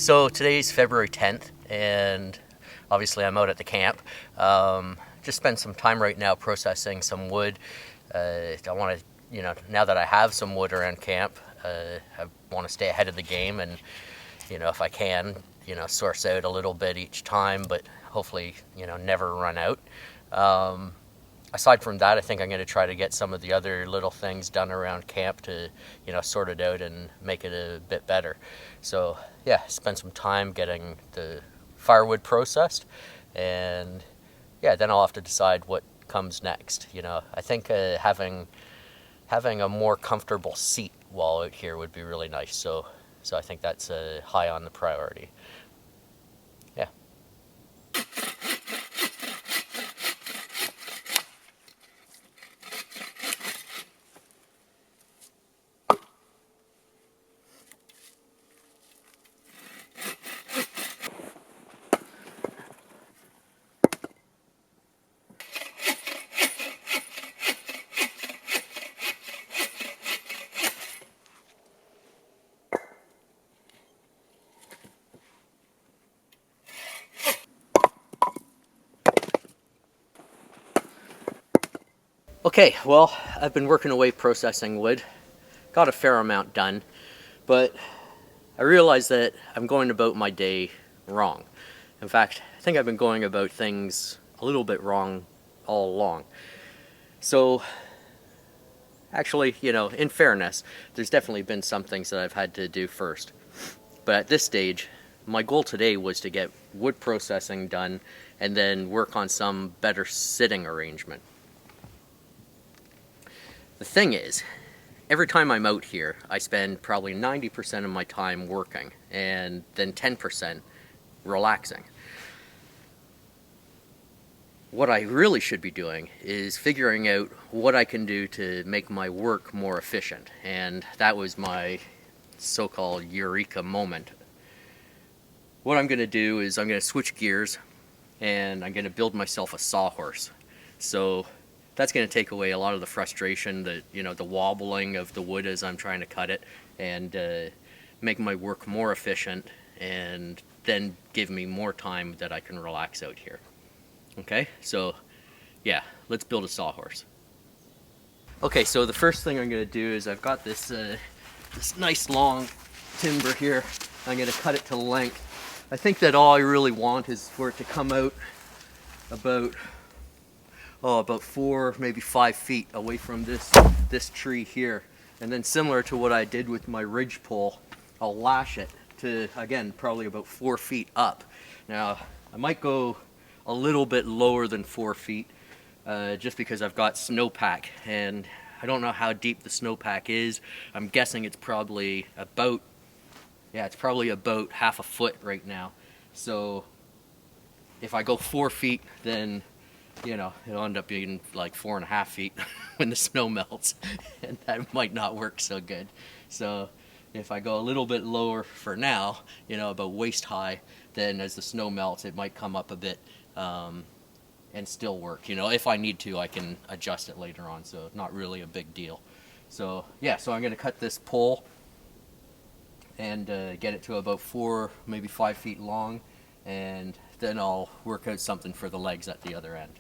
So today's February 10th, and obviously I'm out at the camp. Just spend some time right now processing some wood. I want to, now that I have some wood around camp, I want to stay ahead of the game and, if I can, source out a little bit each time, but hopefully, never run out. Aside from that, I think I'm going to try to get some of the other little things done around camp to, sort it out and make it a bit better. So, yeah, spend some time getting the firewood processed, and yeah, then I'll have to decide what comes next. I think having a more comfortable seat while out here would be really nice. So I think that's high on the priority. Yeah. Okay, well, I've been working away processing wood. Got a fair amount done, but I realized that I'm going about my day wrong. In fact, I think I've been going about things a little bit wrong all along. So, actually, in fairness, there's definitely been some things that I've had to do first. But at this stage, my goal today was to get wood processing done and then work on some better sitting arrangement. The thing is, every time I'm out here, I spend probably 90% of my time working and then 10% relaxing. What I really should be doing is figuring out what I can do to make my work more efficient, and that was my so-called eureka moment. What I'm going to do is I'm going to switch gears and I'm going to build myself a sawhorse. So that's going to take away a lot of the frustration, the wobbling of the wood as I'm trying to cut it, and make my work more efficient, and then give me more time that I can relax out here. Okay, so yeah, let's build a sawhorse. Okay, so the first thing I'm going to do is I've got this nice long timber here. I'm going to cut it to length. I think that all I really want is for it to come out about 4, maybe 5 feet away from this tree here. And then similar to what I did with my ridge pole, I'll lash it to, again, probably about 4 feet up. Now, I might go a little bit lower than 4 feet, just because I've got snowpack, and I don't know how deep the snowpack is. I'm guessing it's probably about half a foot right now. So if I go 4 feet, then it'll end up being like 4.5 feet when the snow melts, and that might not work so good. So if I go a little bit lower for now, about waist high, then as the snow melts, it might come up a bit and still work. If I need to, I can adjust it later on, so not really a big deal. So yeah, so I'm going to cut this pole and get it to about 4, maybe 5 feet long, and then I'll work out something for the legs at the other end.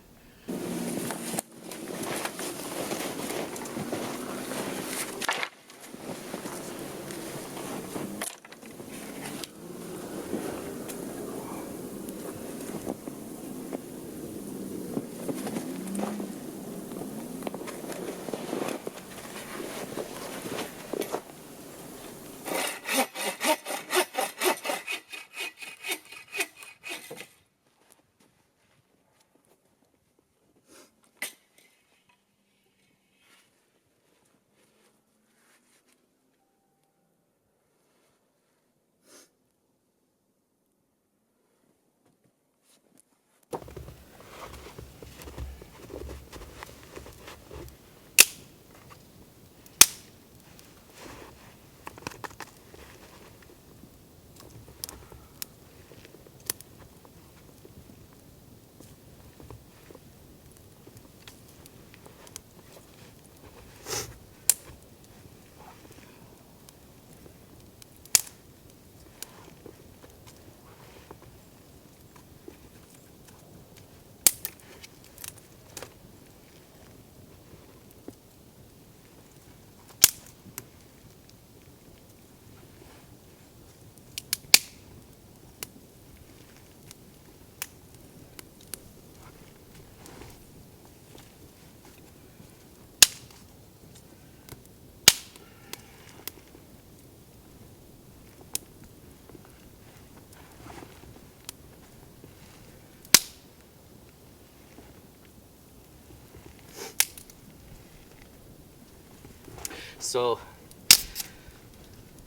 So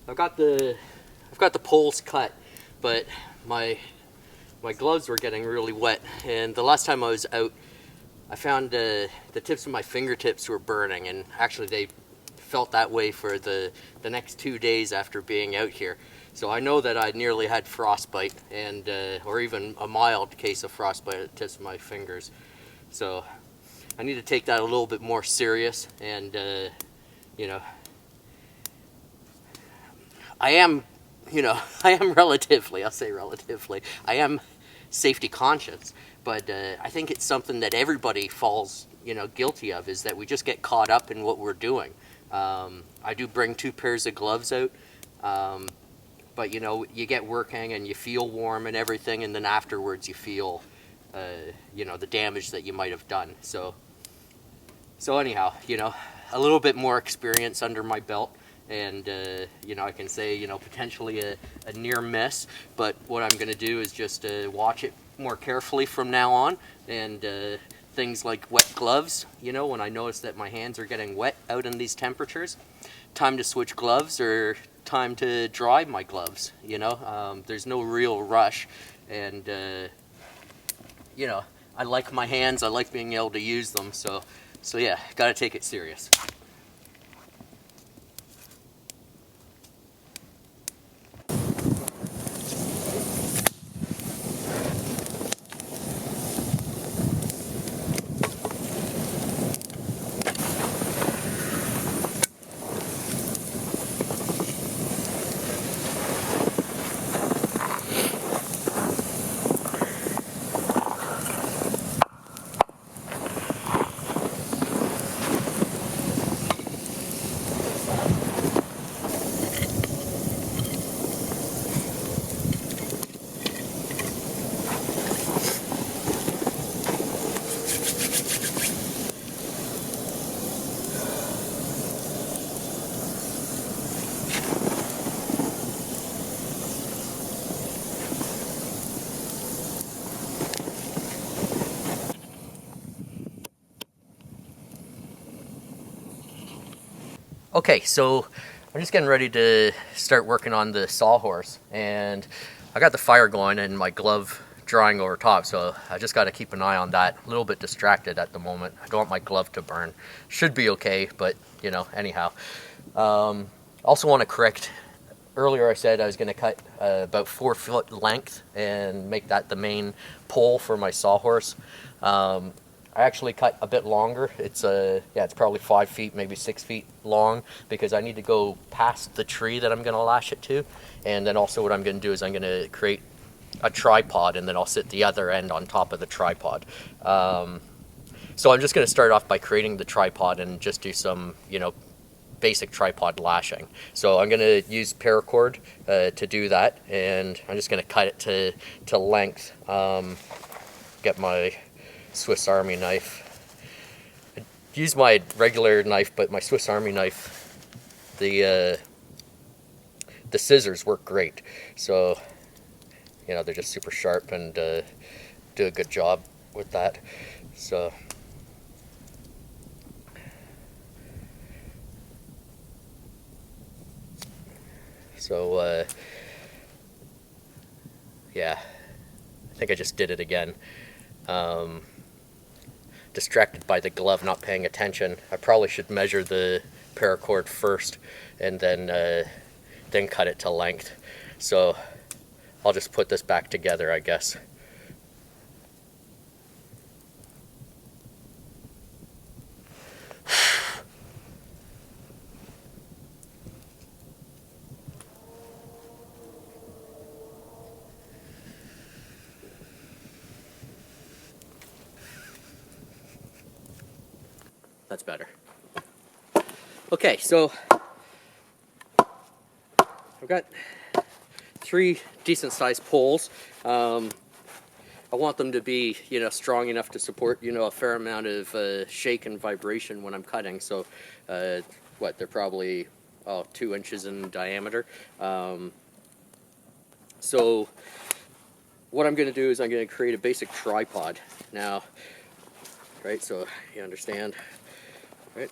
I've got the poles cut, but my gloves were getting really wet, and the last time I was out, I found the tips of my fingertips were burning, and actually they felt that way for the next 2 days after being out here. So I know that I nearly had frostbite, and or even a mild case of frostbite at the tips of my fingers. So I need to take that a little bit more serious, and you know, I am relatively, I'll say relatively, I am safety conscious, but I think it's something that everybody falls, guilty of, is that we just get caught up in what we're doing. I do bring 2 pairs of gloves out, but you get working and you feel warm and everything, and then afterwards you feel, the damage that you might have done. So anyhow, a little bit more experience under my belt, and I can say, potentially a near miss, but what I'm going to do is just watch it more carefully from now on, and things like wet gloves, when I notice that my hands are getting wet out in these temperatures, time to switch gloves or time to dry my gloves. There's no real rush, and I like my hands, I like being able to use them, so yeah, gotta take it serious. Okay, so I'm just getting ready to start working on the Sawhorse, and I got the fire going and my glove drying over top, so I just got to keep an eye on that. A little bit distracted at the moment. I don't want my glove to burn. Should be okay, but anyhow. Also want to correct, earlier I said I was going to cut about 4 foot length and make that the main pole for my Sawhorse. I actually cut a bit longer. It's it's probably 5 feet, maybe 6 feet long, because I need to go past the tree that I'm going to lash it to. And then also what I'm going to do is I'm going to create a tripod, and then I'll sit the other end on top of the tripod. So I'm just going to start off by creating the tripod and just do some, basic tripod lashing. So I'm going to use paracord to do that, and I'm just going to cut it to length. Get my Swiss Army knife. I use my regular knife, but my Swiss Army knife, the scissors work great. So, they're just super sharp and do a good job with that. So, yeah, I think I just did it again. Distracted by the glove, not paying attention. I probably should measure the paracord first and then cut it to length. So I'll just put this back together, I guess. That's better. Okay, so I've got 3 decent sized poles. I want them to be, strong enough to support, a fair amount of shake and vibration when I'm cutting. So, they're probably 2 inches in diameter. So what I'm going to do is I'm going to create a basic tripod. Now, right, so you understand, right?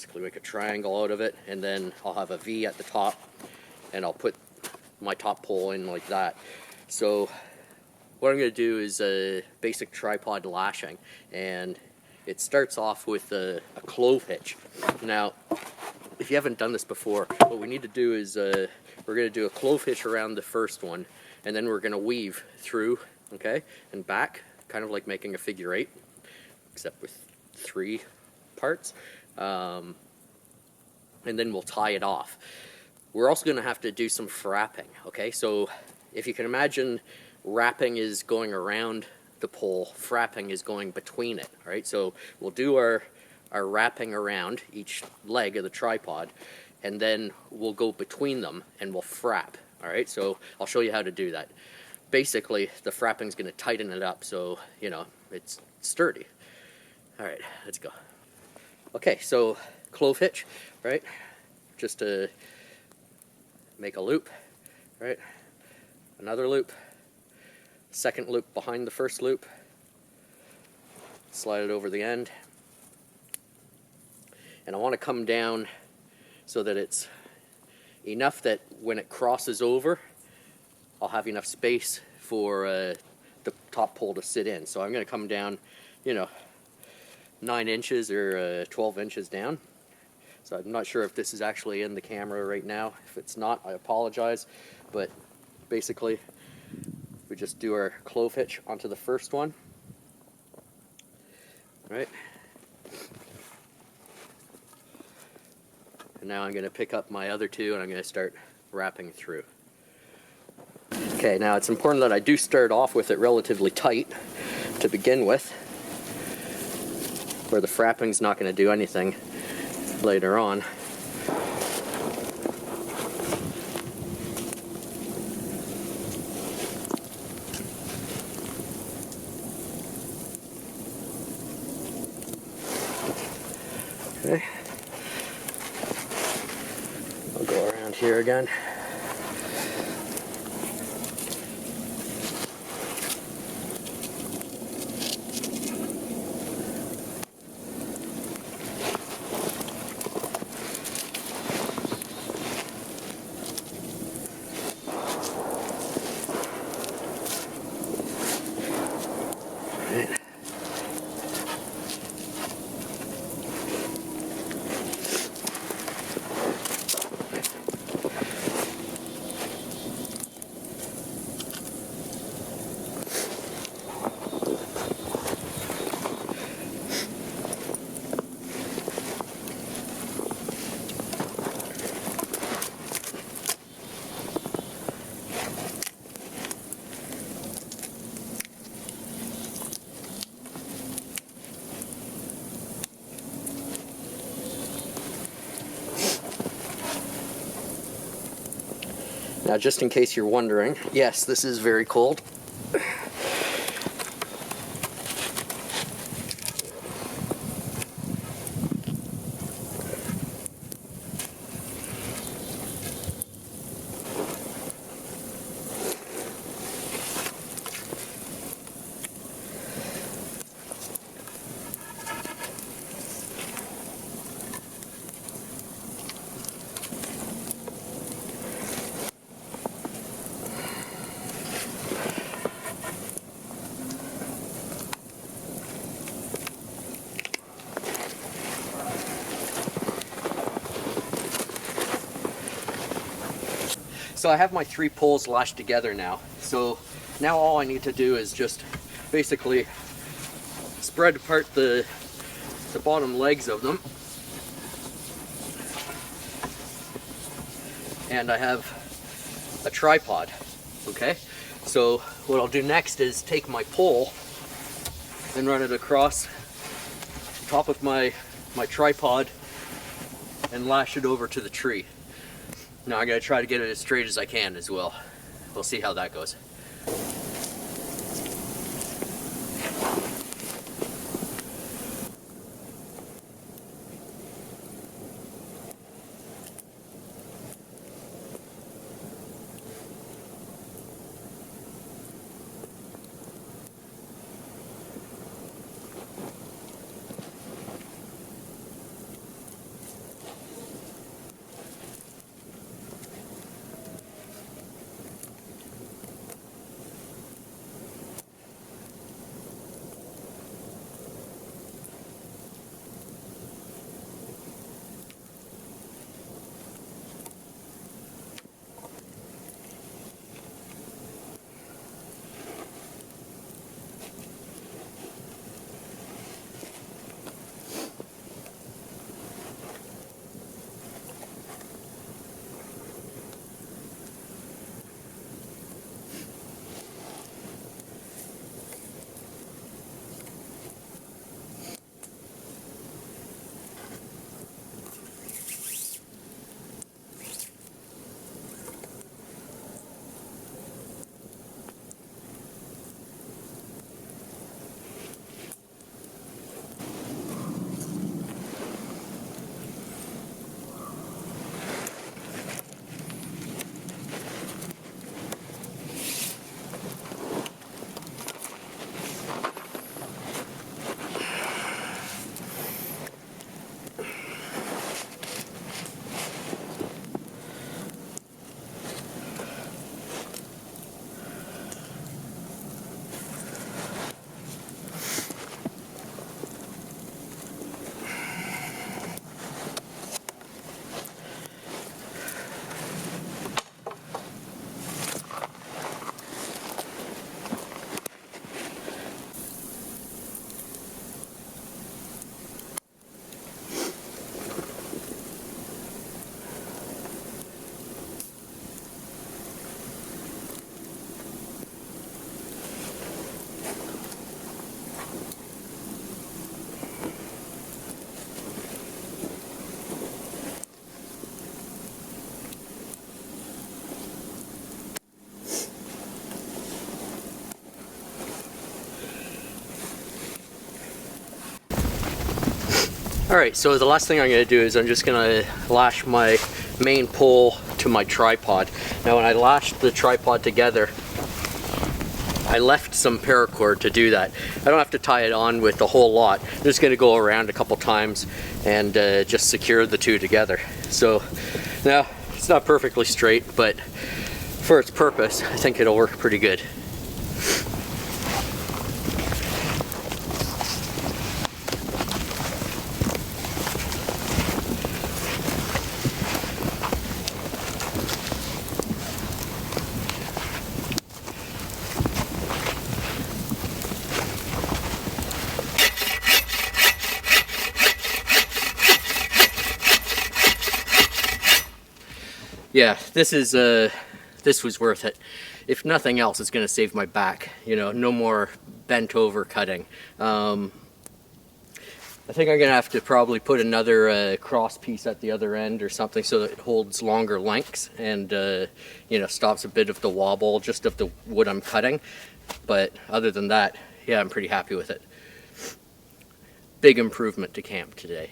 basically make a triangle out of it, and then I'll have a V at the top, and I'll put my top pole in like that. So what I'm going to do is a basic tripod lashing, and it starts off with a clove hitch. Now, if you haven't done this before, what we need to do is we're going to do a clove hitch around the first one, and then we're going to weave through, okay, and back, kind of like making a figure 8, except with 3 parts, and then we'll tie it off. We're also going to have to do some frapping, okay? So if you can imagine, wrapping is going around the pole, frapping is going between it, all right? So we'll do our wrapping around each leg of the tripod, and then we'll go between them and we'll frap, all right? So I'll show you how to do that. Basically, the frapping is going to tighten it up so, you know, it's sturdy. All right, let's go. Okay, so clove hitch, right? Just to make a loop, right? Another loop, second loop behind the first loop, slide it over the end, and I want to come down so that it's enough that when it crosses over, I'll have enough space for the top pole to sit in. So I'm going to come down, you know, 9 inches or 12 inches down. So I'm not sure if this is actually in the camera right now. If it's not, I apologize. But basically, we just do our clove hitch onto the first one. Right? And now I'm going to pick up my other 2 and I'm going to start wrapping through. Okay, now it's important that I do start off with it relatively tight to begin with, where the frapping's not going to do anything later on. Okay. I'll go around here again. Now, just in case you're wondering, yes, this is very cold. So I have my 3 poles lashed together now. So now all I need to do is just basically spread apart the bottom legs of them. And I have a tripod, okay? So what I'll do next is take my pole and run it across the top of my tripod and lash it over to the tree. Now I'm going to try to get it as straight as I can as well. We'll see how that goes. Alright, so the last thing I'm going to do is I'm just going to lash my main pole to my tripod. Now when I lashed the tripod together, I left some paracord to do that. I don't have to tie it on with a whole lot. I'm just going to go around a couple times and just secure the two together. So now it's not perfectly straight, but for its purpose, I think it'll work pretty good. Yeah, this was worth it. If nothing else, it's going to save my back. You know, no more bent over cutting. I think I'm going to have to probably put another cross piece at the other end or something so that it holds longer lengths and you know, stops a bit of the wobble just of the wood I'm cutting. But other than that, yeah, I'm pretty happy with it. Big improvement to camp today.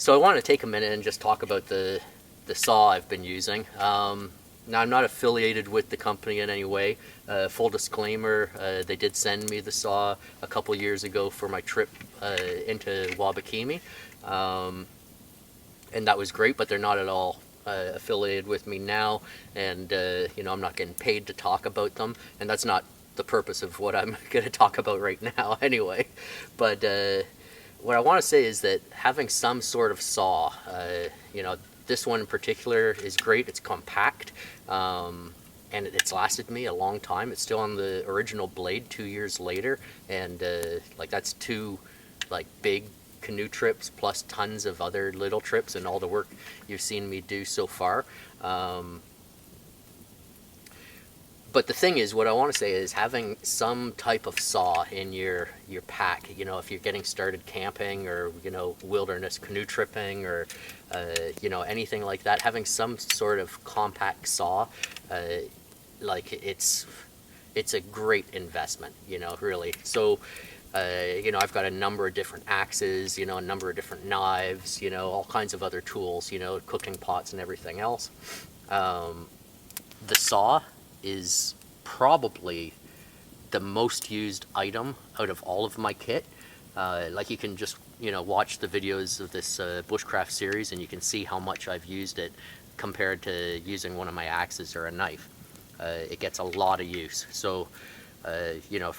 So I want to take a minute and just talk about the saw I've been using. Now I'm not affiliated with the company in any way. Full disclaimer, they did send me the saw a couple years ago for my trip into Wabakimi. And that was great, but they're not at all affiliated with me now, and you know, I'm not getting paid to talk about them, and that's not the purpose of what I'm going to talk about right now anyway. But what I want to say is that having some sort of saw, you know, this one in particular is great. It's compact, and it's lasted me a long time. It's still on the original blade 2 years later, and like that's two like big canoe trips plus tons of other little trips and all the work you've seen me do so far. But the thing is, what I want to say is having some type of saw in your pack, you know, if you're getting started camping or, you know, wilderness canoe tripping or, you know, anything like that, having some sort of compact saw, like it's it's a great investment, you know, really. So, you know, I've got a number of different axes, you know, a number of different knives, you know, all kinds of other tools, you know, cooking pots and everything else. The saw is probably the most used item out of all of my kit. Like you can just, you know, watch the videos of this Bushcraft series and you can see how much I've used it compared to using one of my axes or a knife. It gets a lot of use. So, you know,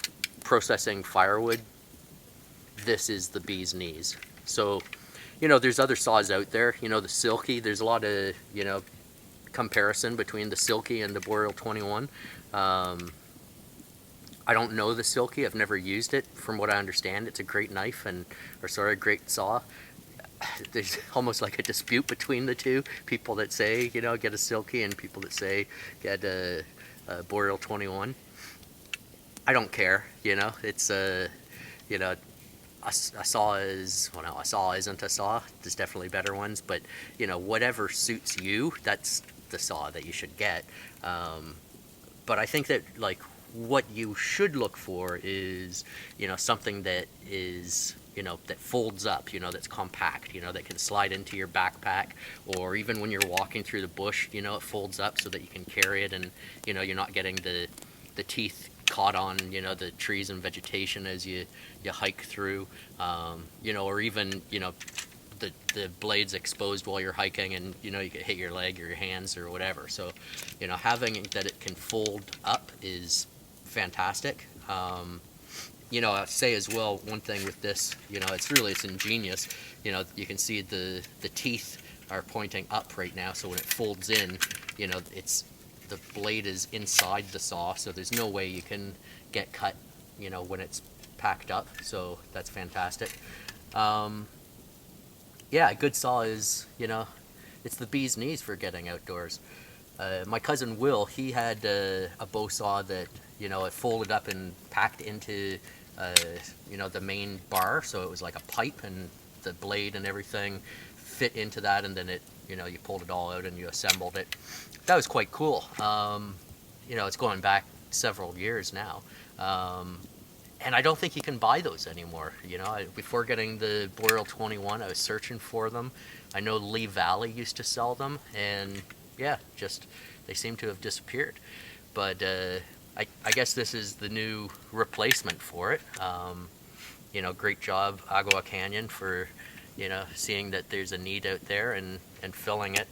processing firewood, this is the bee's knees. So, you know, there's other saws out there, you know, the Silky, there's a lot of, you know, comparison between the Silky and the Boreal 21. I don't know the Silky, I've never used it. From what I understand, it's a great knife and, or sorry, a great saw. There's almost like a dispute between the two. People that say, you know, get a Silky, and people that say get a Boreal 21. I don't care, you know. It's you know, a saw is, well, no, a saw isn't a saw. There's definitely better ones, but you know, whatever suits you, that's the saw that you should get. But I think that, like, what you should look for is, you know, something that is, you know, that folds up, you know, that's compact, you know, that can slide into your backpack, or even when you're walking through the bush, you know, it folds up so that you can carry it, and, you know, you're not getting the teeth caught on, you know, the trees and vegetation as you hike through, you know, or even, you know, the blades exposed while you're hiking, and, you know, you could hit your leg or your hands or whatever. So, you know, having that it can fold up is fantastic. You know, I'd say as well, one thing with this, you know, it's ingenious. You know, you can see the teeth are pointing up right now, so when it folds in, you know, the blade is inside the saw, so there's no way you can get cut, you know, when it's packed up. So that's fantastic. Yeah, a good saw is, you know, it's the bee's knees for getting outdoors. My cousin Will, he had a bow saw that, you know, it folded up and packed into, you know, the main bar, so it was like a pipe, and the blade and everything fit into that, and then it, you know, you pulled it all out and you assembled it. That was quite cool. You know, it's going back several years now. And I don't think you can buy those anymore. You know, before getting the Boreal 21, I was searching for them. I know Lee Valley used to sell them, and yeah, just they seem to have disappeared. But I guess this is the new replacement for it. You know, great job, Agua Canyon, for, you know, seeing that there's a need out there and filling it.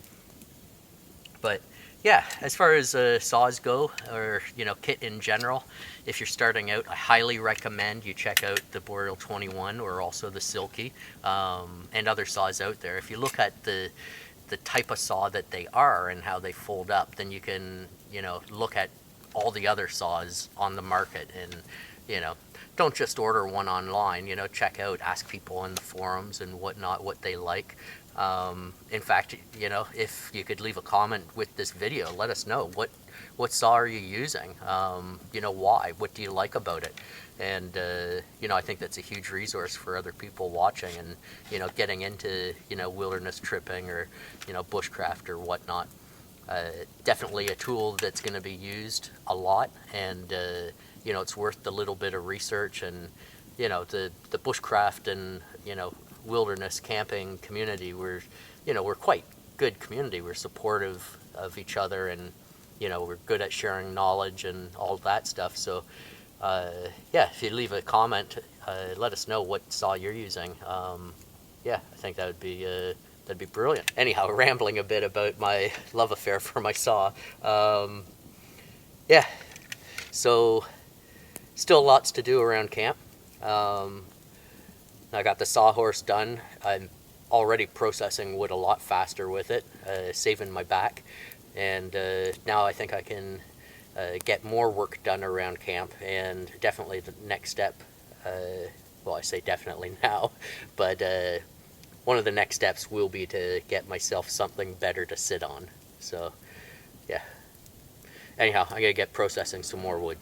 But yeah, as far as saws go, or, you know, kit in general, if you're starting out, I highly recommend you check out the Boreal 21 or also the Silky, and other saws out there. If you look at the type of saw that they are and how they fold up, then you can, you know, look at all the other saws on the market, and, you know, don't just order one online. You know, check out, ask people in the forums and whatnot what they like. In fact, you know, if you could leave a comment with this video, let us know what saw are you using, you know, why, what do you like about it. And you know, I think that's a huge resource for other people watching and, you know, getting into, you know, wilderness tripping or, you know, bushcraft or whatnot. Definitely a tool that's going to be used a lot, and you know, it's worth the little bit of research. And, you know, the bushcraft and, you know, wilderness camping community, we're quite good community. We're supportive of each other, and, you know, we're good at sharing knowledge and all that stuff. So yeah, if you leave a comment, let us know what saw you're using. Yeah, I think that'd be brilliant. Anyhow, rambling a bit about my love affair for my saw. Yeah, so still lots to do around camp. I got the Sawhorse done. I'm already processing wood a lot faster with it, saving my back. And now I think I can get more work done around camp. And definitely the next step, well, I say definitely now, but one of the next steps will be to get myself something better to sit on. So, yeah. Anyhow, I'm going to get processing some more wood.